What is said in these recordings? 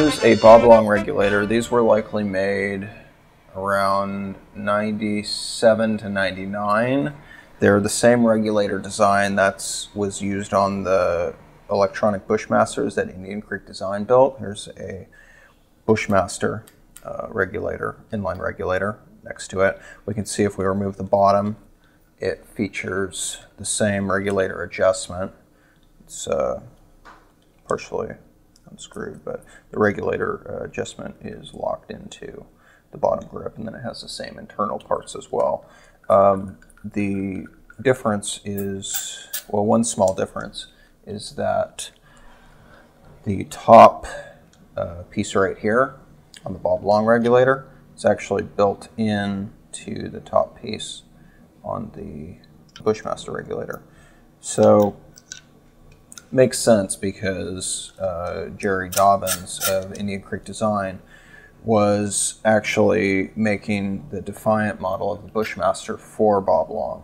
here's a Bob Long regulator. These were likely made around 97 to 99. They're the same regulator design that was used on the electronic Bushmasters that Indian Creek Design built. Here's a Bushmaster regulator, inline regulator next to it. We can see if we remove the bottom, it features the same regulator adjustment. It's partially unscrewed, but the regulator adjustment is locked into the bottom grip, and then it has the same internal parts as well. The difference is, well, one small difference is that the top piece right here on the Bob Long regulator is actually built into the top piece on the Bushmaster regulator. So makes sense because Jerry Dobbins of Indian Creek Design was actually making the Defiant model of the Bushmaster for Bob Long.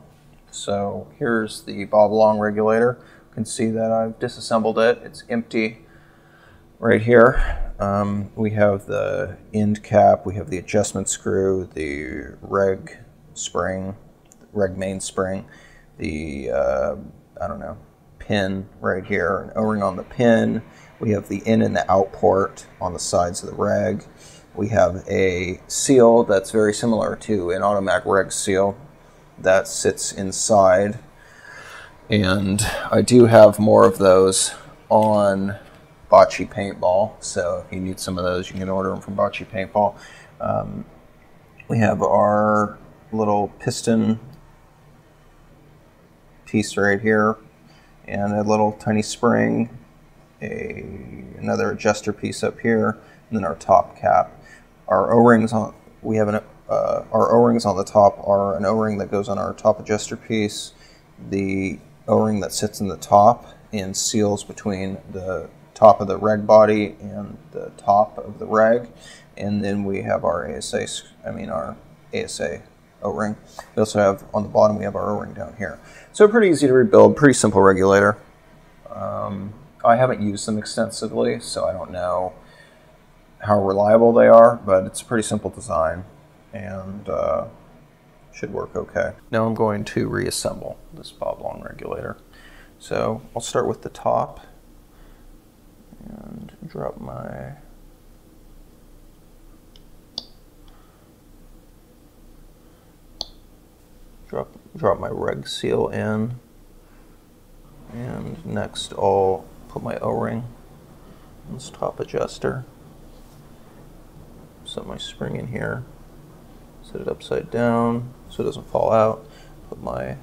So here's the Bob Long regulator. You can see that I've disassembled it. It's empty right here. We have the end cap, we have the adjustment screw, the reg spring, reg mainspring, the, I don't know, pin right here, an O-ring on the pin. We have the in and the out port on the sides of the reg. We have a seal that's very similar to an automatic reg seal that sits inside. And I do have more of those on BacciPaintball, so if you need some of those, you can order them from BacciPaintball. We have our little piston piece right here, and a little tiny spring, another adjuster piece up here, and then our top cap. Our O-rings on, we have our O-rings on the top are an O-ring that goes on our top adjuster piece, the O-ring that sits in the top and seals between the top of the reg body and the top of the reg, and then we have our ASA O-ring. We also have on the bottom, we have our O-ring down here. So pretty easy to rebuild, pretty simple regulator. I haven't used them extensively, so I don't know how reliable they are, but it's a pretty simple design and should work okay. Now I'm going to reassemble this Bob Long regulator. So I'll start with the top and drop my drop my reg seal in, and next I'll put my O-ring on this top adjuster, set my spring in here, set it upside down so it doesn't fall out, put my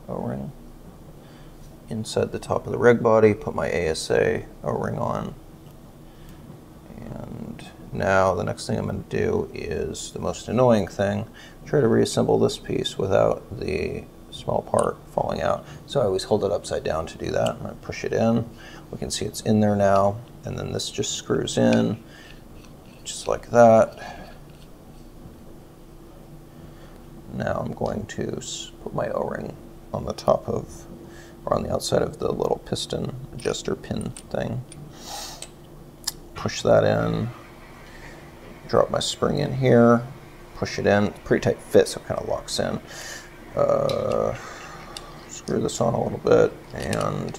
O-ring inside the top of the reg body, put my ASA O-ring on, and now the next thing I'm going to do is the most annoying thing, try to reassemble this piece without the small part falling out. So I always hold it upside down to do that. I push it in, we can see it's in there now, and then this just screws in just like that. Now I'm going to put my O-ring on the top of, or on the outside of the little piston adjuster pin thing. Push that in, drop my spring in here, push it in, pretty tight fit so it kind of locks in. Screw this on a little bit and,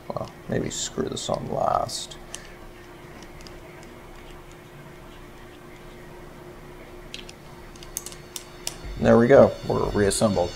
well, maybe screw this on last. And there we go, we're reassembled.